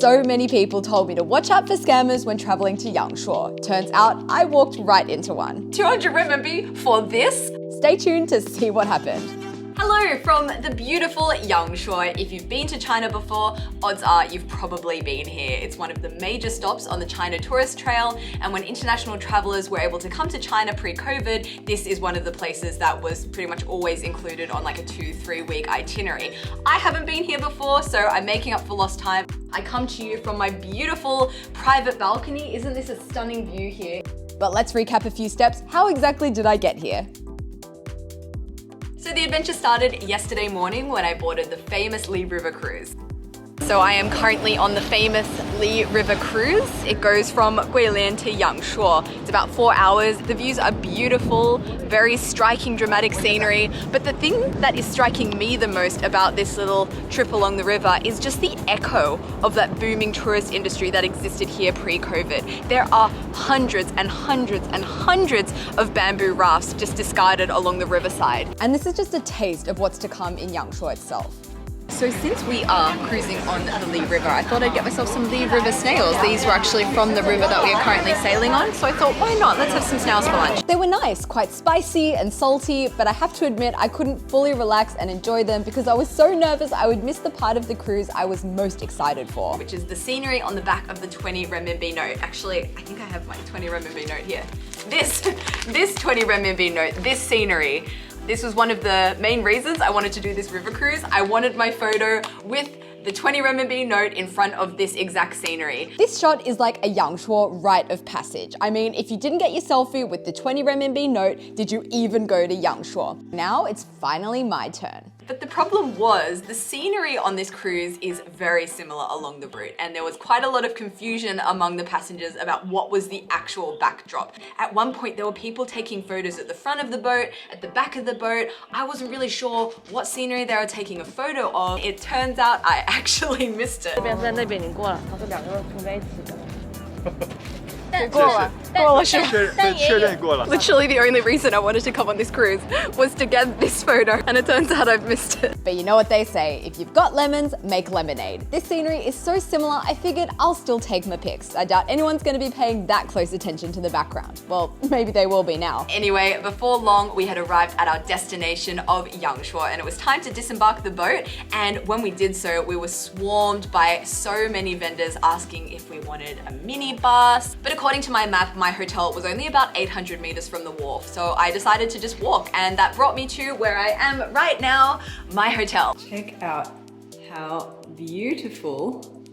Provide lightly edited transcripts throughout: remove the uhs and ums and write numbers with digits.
So many people told me to watch out for scammers when traveling to Yangshuo. Turns out I walked right into one. 200 RMB for this? Stay tuned to see what happened. Hello from the beautiful Yangshuo. If you've been to China before, odds are you've probably been here. It's one of the major stops on the China tourist trail, and when international travelers were able to come to China pre-COVID, this is one of the places that was pretty much always included on like a 2-3 week itinerary. I haven't been here before, so I'm making up for lost time. I come to you from my beautiful private balcony. Isn't this a stunning view here? But let's recap a few steps. How exactly did I get here? So the adventure started yesterday morning when I boarded the famous Li River cruise. So I am currently on the famous Li River cruise. It goes from Guilin to Yangshuo. It's about 4 hours. The views are beautiful, very striking, dramatic scenery. But the thing that is striking me the most about this little trip along the river is just the echo of that booming tourist industry that existed here pre-COVID. There are hundreds and hundreds and hundreds of bamboo rafts just discarded along the riverside. And this is just a taste of what's to come in Yangshuo itself. So since we are cruising on the Li River, I thought I'd get myself some Li River snails. These were actually from the river that we are currently sailing on, so I thought, why not? Let's have some snails for lunch. They were nice, quite spicy and salty, but I have to admit I couldn't fully relax and enjoy them because I was so nervous I would miss the part of the cruise I was most excited for. Which is the scenery on the back of the 20 renminbi note. Actually, I think I have my 20 renminbi note here. This 20 renminbi note, this scenery. This was one of the main reasons I wanted to do this river cruise. I wanted my photo with the 20 renminbi note in front of this exact scenery. This shot is like a Yangshuo rite of passage. I mean, if you didn't get your selfie with the 20 renminbi note, did you even go to Yangshuo? Now it's finally my turn. But the problem was the scenery on this cruise is very similar along the route, and there was quite a lot of confusion among the passengers about what was the actual backdrop. At one point there were people taking photos at the front of the boat, at the back of the boat. I wasn't really sure what scenery they were taking a photo of. It turns out I actually missed it. Literally the only reason I wanted to come on this cruise was to get this photo, and it turns out I've missed it. But you know what they say, if you've got lemons, make lemonade. This scenery is so similar, I figured I'll still take my pics. I doubt anyone's gonna be paying that close attention to the background. Well, maybe they will be now. Anyway, before long, we had arrived at our destination of Yangshuo, and it was time to disembark the boat. And when we did so, we were swarmed by so many vendors asking if we wanted a minibus. But according to my map, my hotel was only about 800 meters from the wharf, so I decided to just walk, and that brought me to where I am right now, my hotel. Check out how beautiful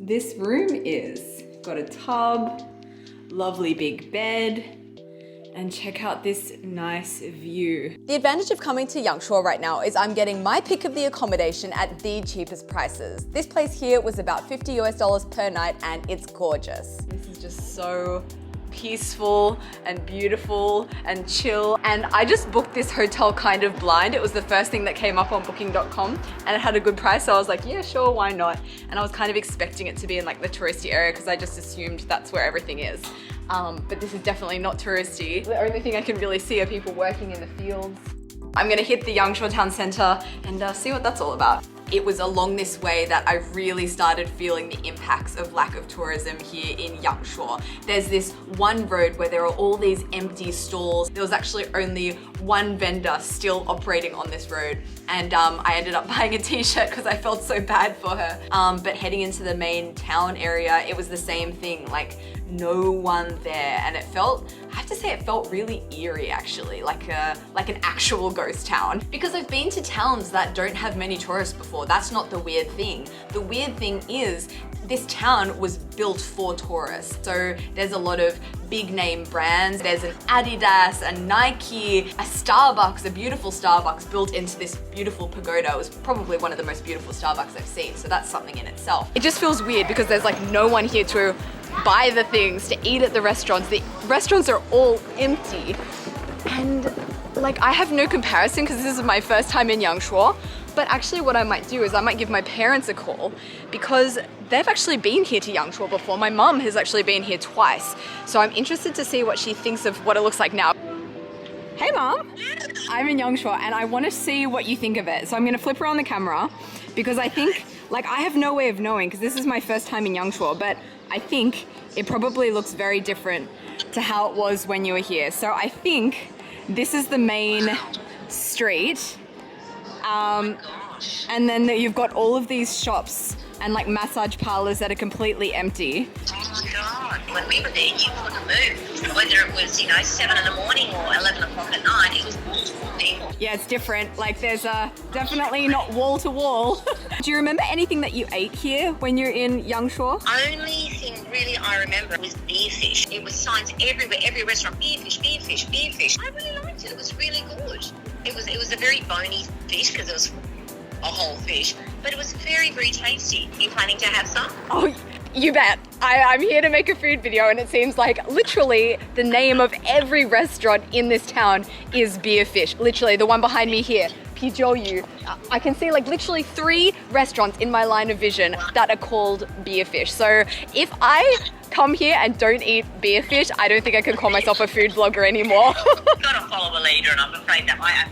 this room is. Got a tub, lovely big bed, and check out this nice view. The advantage of coming to Yangshuo right now is I'm getting my pick of the accommodation at the cheapest prices. This place here was about $50 US per night, and it's gorgeous. This is just so peaceful and beautiful and chill. And I just booked this hotel kind of blind. It was the first thing that came up on booking.com, and it had a good price. So I was like, yeah, sure, why not? And I was kind of expecting it to be in like the touristy area because I just assumed that's where everything is. But this is definitely not touristy. The only thing I can really see are people working in the fields. I'm gonna hit the Yangshuo town center and see what that's all about. It was along this way that I really started feeling the impacts of lack of tourism here in Yangshuo. There's this one road where there are all these empty stalls. There was actually only one vendor still operating on this road, and I ended up buying a t-shirt because I felt so bad for her. But heading into the main town area, it was the same thing, like no one there, and it felt, I have to say, it felt really eerie actually, like an actual ghost town. Because I've been to towns that don't have many tourists before. That's not the weird thing. The weird thing is this town was built for tourists. So there's a lot of big name brands. There's an Adidas, a Nike, a Starbucks, a beautiful Starbucks built into this beautiful pagoda. It was probably one of the most beautiful Starbucks I've seen. So that's something in itself. It just feels weird because there's like no one here to buy the things, to eat at the restaurants. The restaurants are all empty. And like, I have no comparison because this is my first time in Yangshuo. But actually what I might do is I might give my parents a call because they've actually been here to Yangshuo before. My mum has actually been here twice. So I'm interested to see what she thinks of what it looks like now. Hey Mom, I'm in Yangshuo and I want to see what you think of it. So I'm going to flip around the camera because I think Like, I have no way of knowing because this is my first time in Yangshuo, but I think it probably looks very different to how it was when you were here. So I think this is the main street. And then you've got all of these shops and like massage parlors that are completely empty. Oh my God, when we were there, you couldn't move. Whether it was, 7 in the morning or 11 o'clock at night, it was multiple people. Yeah, it's different. Like there's definitely not wall to wall. Do you remember anything that you ate here when you're in Yangshuo? Only thing really I remember was beer fish. It was signs everywhere, every restaurant, beer fish, beer fish, beer fish. I really liked it. It was really good. It was a very bony fish because it was a whole fish, but it was very, very tasty. Are you planning to have some? Oh, you bet. I'm here to make a food video, and it seems like literally the name of every restaurant in this town is beer fish. Literally, the one behind me here, Pijiu. I can see like literally 3 restaurants in my line of vision that are called beer fish. So if I come here and don't eat beer fish, I don't think I can call myself a food blogger anymore. I've got to follow a leader, and I'm afraid that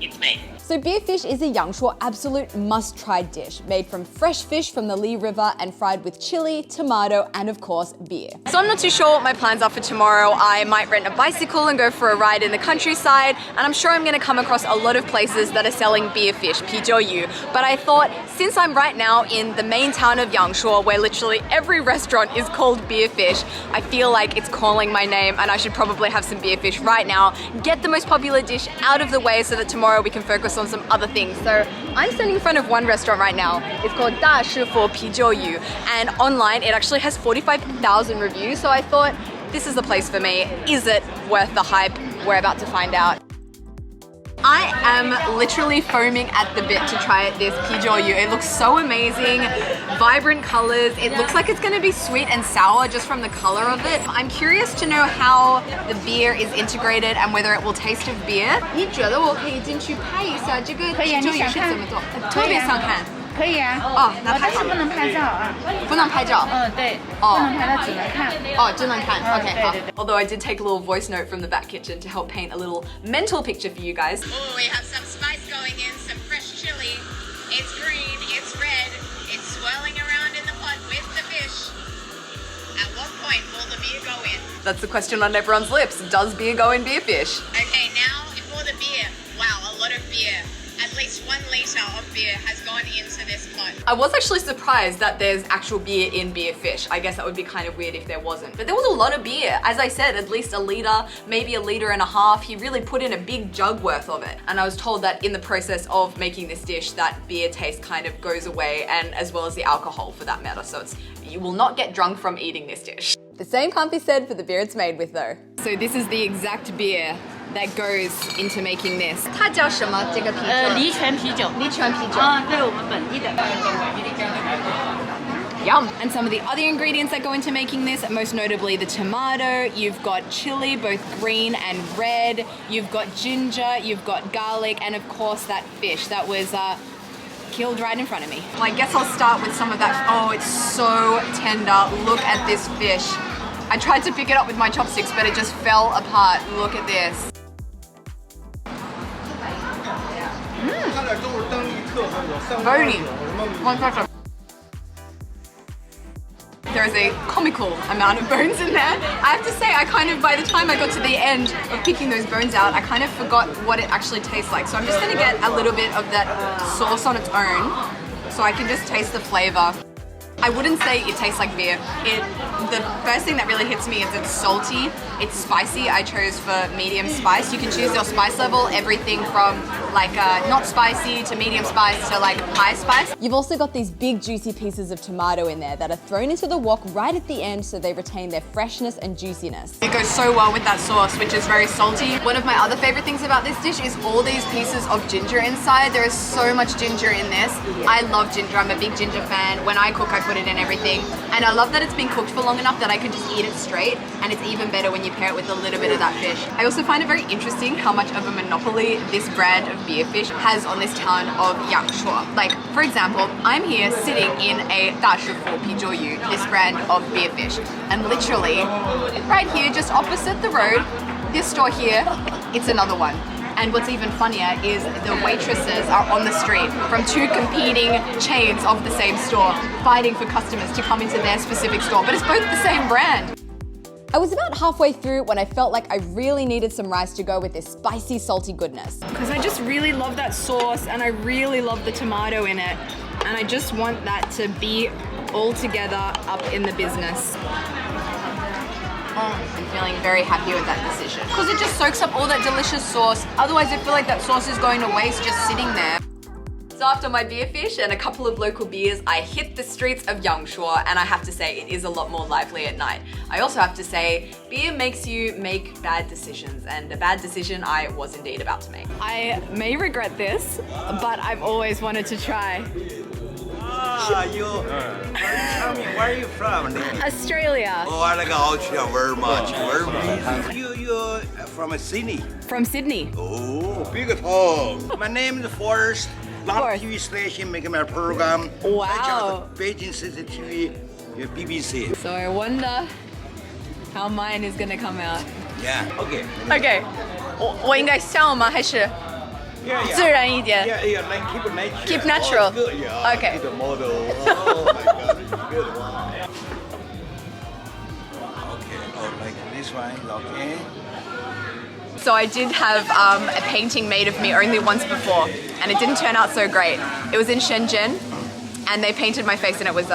it's me. So beer fish is a Yangshuo absolute must-try dish, made from fresh fish from the Li River and fried with chili, tomato, and of course, beer. So I'm not too sure what my plans are for tomorrow. I might rent a bicycle and go for a ride in the countryside, and I'm sure I'm gonna come across a lot of places that are selling beer fish, Pijiu. But I thought, since I'm right now in the main town of Yangshuo, where literally every restaurant is called beer fish, I feel like it's calling my name, and I should probably have some beer fish right now, get the most popular dish out of the way so that tomorrow we can focus on some other things. So I'm standing in front of one restaurant right now. It's called Pijiu, and online it actually has 45,000 reviews. So I thought, this is the place for me. Is it worth the hype? We're about to find out. I am literally foaming at the bit to try this Pijiu. It looks so amazing, vibrant colors. It looks like it's gonna be sweet and sour just from the color of it. I'm curious to know how the beer is integrated and whether it will taste of beer. 你觉得我可以进去拍一下这个Pijiu是怎么做？特别想看。可以啊。哦，那拍好。但是不能拍照啊。不能拍照。对。哦。不能拍照，只能看。哦，只能看。Okay. 对对对。Although I did take a little voice note from the back kitchen to help paint a little mental picture for you guys. Oh, we have some spice going in, some fresh chili. It's green, it's red, it's swirling around in the pot with the fish. At what point will the beer go in? That's the question on everyone's lips. Does beer go in beer fish? Okay, now for the beer. Wow, a lot of beer. At least 1 litre of beer has gone into this pot. I was actually surprised that there's actual beer in beer fish. I guess that would be kind of weird if there wasn't. But there was a lot of beer. As I said, at least 1 litre, maybe 1.5 litres. He really put in a big jug worth of it. And I was told that in the process of making this dish, that beer taste kind of goes away, and as well as the alcohol for that matter. So you will not get drunk from eating this dish. The same can't be said for the beer it's made with though. So this is the exact beer that goes into making this. 它叫什么这个啤酒？梨泉啤酒。梨泉啤酒。对我们本地的。Yum. And some of the other ingredients that go into making this, most notably the tomato, you've got chili, both green and red, you've got ginger, you've got garlic, and of course that fish that was killed right in front of me. Well, I guess I'll start with some of that. Oh, it's so tender. Look at this fish. I tried to pick it up with my chopsticks, but it just fell apart. Look at this. Bony. There is a comical amount of bones in there. I have to say, by the time I got to the end of picking those bones out, I kind of forgot what it actually tastes like. So I'm just gonna get a little bit of that sauce on its own so I can just taste the flavor. I wouldn't say it tastes like beer. The first thing that really hits me is it's salty, it's spicy. I chose for medium spice. You can choose your spice level, everything from like not spicy to medium spice to like high spice. You've also got these big juicy pieces of tomato in there that are thrown into the wok right at the end so they retain their freshness and juiciness. It goes so well with that sauce, which is very salty. One of my other favorite things about this dish is all these pieces of ginger inside. There is so much ginger in this. I love ginger, I'm a big ginger fan. When I cook, I put it in everything. And I love that it's been cooked for long enough that I can just eat it straight, and it's even better when you pair it with a little bit of that fish. I also find it very interesting how much of a monopoly this brand of beer fish has on this town of Yangshuo. Like, for example, I'm here sitting in a Pijiu, this brand of beer fish, and literally right here, just opposite the road, this store here, it's another one. And what's even funnier is the waitresses are on the street from 2 competing chains of the same store, fighting for customers to come into their specific store, but it's both the same brand. I was about halfway through when I felt like I really needed some rice to go with this spicy, salty goodness. Because I just really love that sauce and I really love the tomato in it. And I just want that to be all together up in the business. I'm feeling very happy with that decision. Because it just soaks up all that delicious sauce. Otherwise I feel like that sauce is going to waste just sitting there. So after my beer fish and a couple of local beers, I hit the streets of Yangshuo, and I have to say it is a lot more lively at night. I also have to say beer makes you make bad decisions, and a bad decision I was indeed about to make. I may regret this, but I've always wanted to try. Tell me, where are you from? Australia. Oh, I like Australia very much. You're from Sydney. From Sydney. Oh, big home. My name is Forrest. Lot TV station making my program. Wow. Beijing City TV, BBC. So I wonder how mine is gonna come out. Yeah. Okay. Okay. 我应该笑吗？还是 自然一点？ Yeah, like keep it natural. Keep natural. Oh, good, yeah. Okay. The model. Oh my God, it's good one. Okay. Oh, like this one. Okay. So I did have a painting made of me only once before, and it didn't turn out so great. It was in Shenzhen, and they painted my face, and it was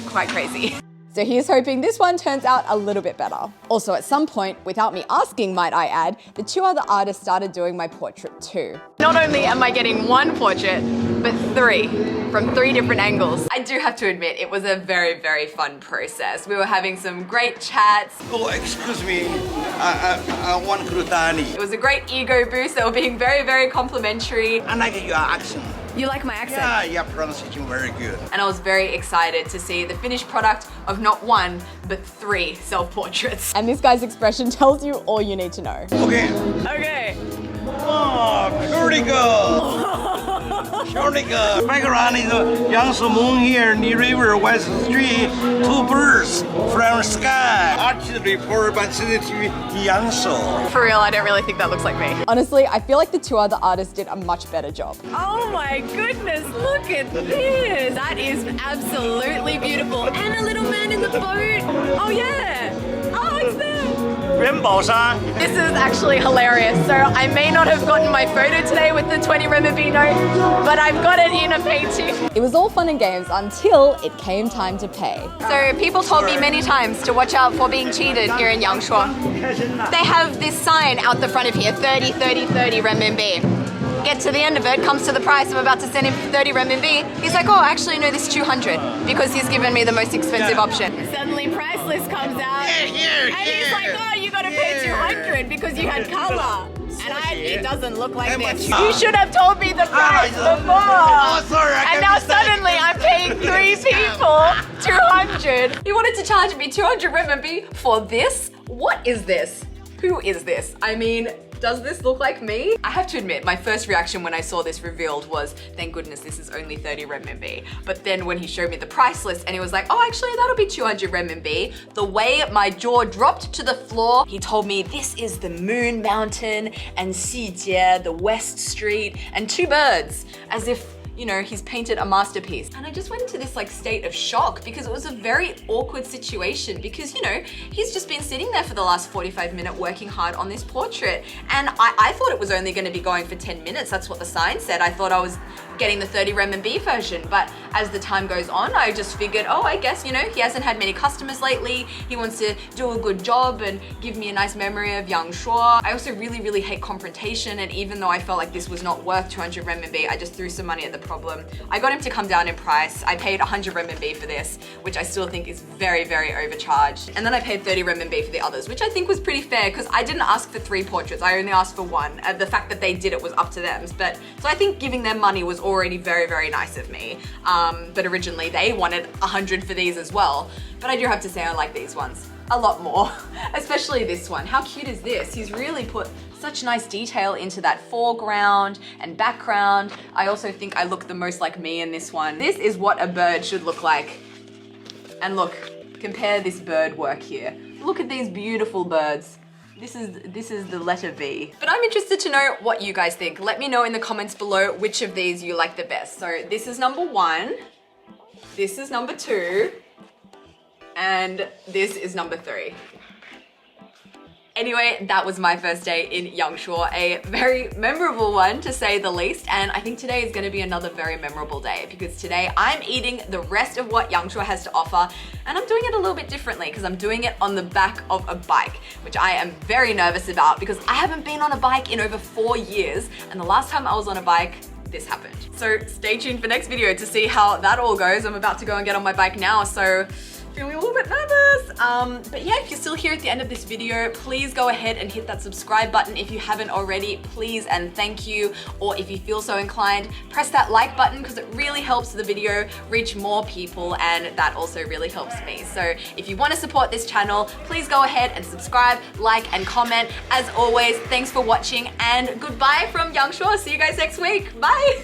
quite crazy. So here's hoping this one turns out a little bit better. Also, at some point, without me asking, might I add, the 2 other artists started doing my portrait too. Not only am I getting 1 portrait, but 3 from 3 different angles. I do have to admit, it was a very, very fun process. We were having some great chats. Oh, excuse me. I want Krutani. It was a great ego boost. They were being very, very complimentary. I like your accent. You like my accent? Yeah, your pronunciation very good. And I was very excited to see the finished product of not 1, but 3 self-portraits. And this guy's expression tells you all you need to know. Okay. Okay. Oh, pretty good. Pretty good. Background is Yangshuo Moon here, near River, West Street. 2 birds from sky. Artist report by City TV, Yangshuo. For real, I don't really think that looks like me. Honestly, I feel like the 2 other artists did a much better job. Oh my goodness, look at this. That is absolutely beautiful. And a little man in the boat. Oh yeah. Oh, it's there. This is actually hilarious. So I may not have gotten my photo today with the 20 renminbi note, but I've got it in a painting. It was all fun and games until it came time to pay. So people told me many times to watch out for being cheated here in Yangshuo. They have this sign out the front of here, 30, 30, 30 renminbi. Get to the end of it, comes to the price, I'm about to send him 30 renminbi. He's like, oh, actually, no, this is 200 because he's given me the most expensive option. Suddenly price list comes out and he's like, oh, you gotta pay 200 because you had color. And it doesn't look like this. You should have told me the price before. Oh, sorry. And now suddenly I'm paying 3 people 200. You wanted to charge me 200 renminbi for this? What is this? Who is this? I mean, does this look like me? I have to admit, my first reaction when I saw this revealed was, thank goodness this is only 30 renminbi. But then when he showed me the price list and he was like, oh, actually that'll be 200 renminbi, the way my jaw dropped to the floor, he told me this is the Moon Mountain and Xijie, the West Street, and 2 birds, as if, you know, he's painted a masterpiece. And I just went into this like state of shock because it was a very awkward situation because, you know, he's just been sitting there for the last 45 minutes working hard on this portrait. And I thought it was only gonna be going for 10 minutes. That's what the sign said. I thought I was getting the 30 renminbi version. But as the time goes on, I just figured, oh, I guess, you know, he hasn't had many customers lately. He wants to do a good job and give me a nice memory of Yangshuo. I also really, really hate confrontation. And even though I felt like this was not worth 200 renminbi, I just threw some money at the problem. I got him to come down in price. I paid 100 renminbi for this, which I still think is very, very overcharged. And then I paid 30 renminbi for the others, which I think was pretty fair because I didn't ask for 3 portraits. I only asked for 1. And the fact that they did it was up to them. But so I think giving them money was already very, very nice of me. But originally they wanted 100 for these as well. But I do have to say I like these ones a lot more, especially this one. How cute is this? He's really put such nice detail into that foreground and background. I also think I look the most like me in this one. This is what a bird should look like. And look, compare this bird work here. Look at these beautiful birds. This is the letter V. But I'm interested to know what you guys think. Let me know in the comments below which of these you like the best. So this is number 1, this is number 2, and this is number 3. Anyway, that was my first day in Yangshuo, a very memorable one to say the least, and I think today is going to be another very memorable day because today I'm eating the rest of what Yangshuo has to offer, and I'm doing it a little bit differently because I'm doing it on the back of a bike, which I am very nervous about because I haven't been on a bike in over 4 years, and the last time I was on a bike, this happened. So stay tuned for next video to see how that all goes. I'm about to go and get on my bike now, so feeling a little bit nervous. But yeah, if you're still here at the end of this video, please go ahead and hit that subscribe button if you haven't already, please and thank you. Or if you feel so inclined, press that like button because it really helps the video reach more people and that also really helps me. So if you want to support this channel, please go ahead and subscribe, like and comment. As always, thanks for watching and goodbye from Yangshuo. See you guys next week. Bye.